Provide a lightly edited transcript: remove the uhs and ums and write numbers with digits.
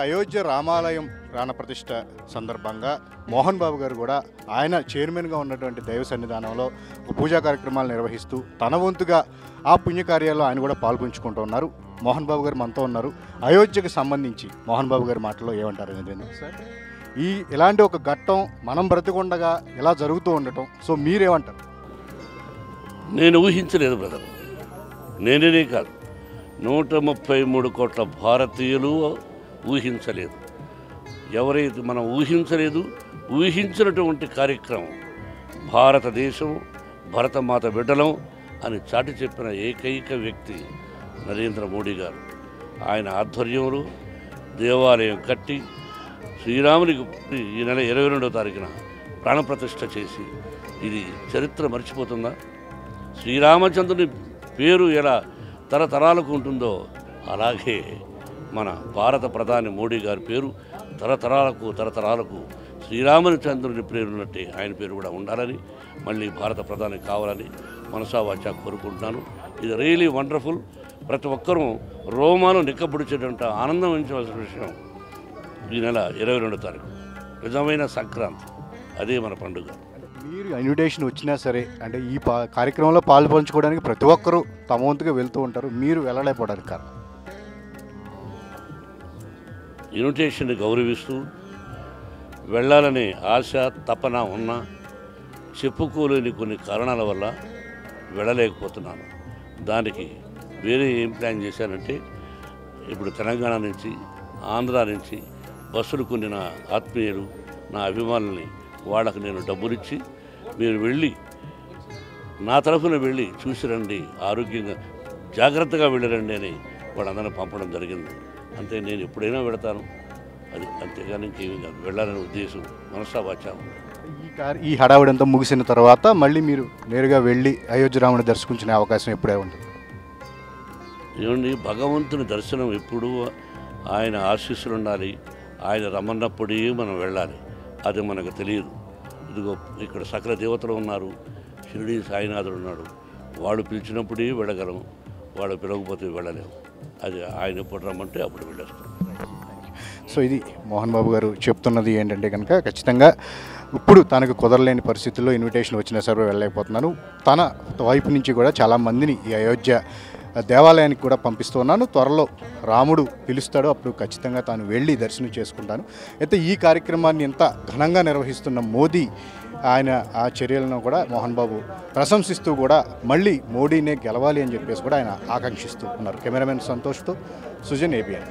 అయోధ్య రామాలయం ప్రాణప్రతిష్ఠ సందర్భంగా మోహన్ బాబు గారు కూడా ఆయన చైర్మన్గా ఉన్నటువంటి దైవ సన్నిధానంలో ఒక పూజా కార్యక్రమాలు నిర్వహిస్తూ తన వంతుగా ఆ పుణ్యకార్యాల్లో ఆయన కూడా పాల్పంచుకుంటూ ఉన్నారు. మోహన్ బాబు గారు మనతో ఉన్నారు. అయోధ్యకు సంబంధించి మోహన్ బాబు గారి మాటల్లో ఏమంటారు అనేది సార్, ఇలాంటి ఒక ఘట్టం మనం బ్రతికుండగా ఇలా జరుగుతూ ఉండటం, సో మీరేమంటారు? నేను ఊహించలేదు బ్రదర్, నేనే కాదు 133 కోట్ల భారతీయులు ఊహించలేదు. ఎవరైతే మనం ఊహించలేదు, ఊహించినటువంటి కార్యక్రమం భారతదేశం భరతమాత బిడ్డలం అని చాటి చెప్పిన ఏకైక వ్యక్తి నరేంద్ర మోడీ గారు. ఆయన ఆధ్వర్యంలో దేవాలయం కట్టి శ్రీరామునికి ఈ నెల 22వ తారీఖున ప్రాణప్రతిష్ఠ చేసి, ఇది చరిత్ర మర్చిపోతుందా? శ్రీరామచంద్రుని పేరు ఎలా తరతరాలకు ఉంటుందో అలాగే మన భారత ప్రధాని మోడీ గారి పేరు తరతరాలకు శ్రీరామచంద్రుని పేరు ఉన్నట్టే ఆయన పేరు కూడా ఉండాలని, మళ్ళీ భారత ప్రధాని కావాలని మనసావాచా కోరుకుంటున్నాను. ఇది రియలీ వండర్ఫుల్. ప్రతి ఒక్కరూ రోమాలు నిక్కబుడిచేటంత ఆనందం ఉంచవలసిన విషయం. ఈ నెల 22వ తారీఖు నిజమైన సంక్రాంతి, అదే మన పండుగ. మీరు ఇన్విటేషన్ వచ్చినా సరే, అంటే ఈ కార్యక్రమంలో పాల్పంచుకోవడానికి ప్రతి ఒక్కరూ తమ వంతుగా వెళ్తూ ఉంటారు, మీరు వెళ్ళలేకపోవడానికి కారణం? ఇన్విటేషన్ని గౌరవిస్తూ వెళ్ళాలనే ఆశ తపన ఉన్నా చెప్పుకోలేని కొన్ని కారణాల వల్ల వెళ్ళలేకపోతున్నాను. దానికి వేరే ఏం ప్లాన్ చేశానంటే, ఇప్పుడు తెలంగాణ నుంచి ఆంధ్ర నుంచి బస్సులు కొన్ని నా ఆత్మీయులు నా అభిమానుల్ని వాళ్ళకు నేను డబ్బులిచ్చి మీరు వెళ్ళి నా తరఫున వెళ్ళి చూసి రండి, ఆరోగ్యంగా జాగ్రత్తగా వెళ్ళరండి అని వాళ్ళందరినీ పంపడం జరిగింది. అంతే, నేను ఎప్పుడైనా వెళతాను, అది అంతేగాని ఇంకేమీ కాదు. వెళ్ళాలనే ఉద్దేశం మనసావాచా. ఈ హడావిడంతా ముగిసిన తర్వాత మళ్ళీ మీరు నేరుగా వెళ్ళి అయోధ్య రాముని దర్శించుకునే అవకాశం ఎప్పుడే ఉంటుంది? ఏమండి, భగవంతుని దర్శనం ఎప్పుడూ ఆయన ఆశీస్సులు ఉండాలి, ఆయన రమ్మన్నప్పుడే మనం వెళ్ళాలి. అది మనకు తెలియదు. ఇదిగో ఇక్కడ సకల దేవతలు ఉన్నారు, షిరిడి సాయినాథుడు ఉన్నాడు, వాడు పిలిచినప్పుడే వెళ్ళగలం, వాడు పిలవకపోతే వెళ్ళలేము. అది ఆయన ఎప్పుడు రమ్మంటే అప్పుడు వెళ్ళేస్తాం. సో ఇది మోహన్ బాబు గారు చెప్తున్నది ఏంటంటే కనుక, ఖచ్చితంగా ఇప్పుడు తనకు కుదరలేని పరిస్థితుల్లో ఇన్విటేషన్ వచ్చినా సరే వెళ్ళలేకపోతున్నాను. తన వైపు నుంచి కూడా చాలామందిని ఈ అయోధ్య దేవాలయానికి కూడా పంపిస్తూ ఉన్నాను. త్వరలో రాముడు పిలుస్తాడో అప్పుడు ఖచ్చితంగా తాను వెళ్ళి దర్శనం చేసుకుంటాను. అయితే ఈ కార్యక్రమాన్ని ఎంత ఘనంగా నిర్వహిస్తున్న మోదీ ఆయన ఆ చర్యలను కూడా మోహన్ బాబు ప్రశంసిస్తూ కూడా మళ్ళీ మోడీనే గెలవాలి అని చెప్పేసి కూడా ఆయన ఆకాంక్షిస్తూ ఉన్నారు. కెమెరామెన్ సంతోష్తో సుజన్, ABN.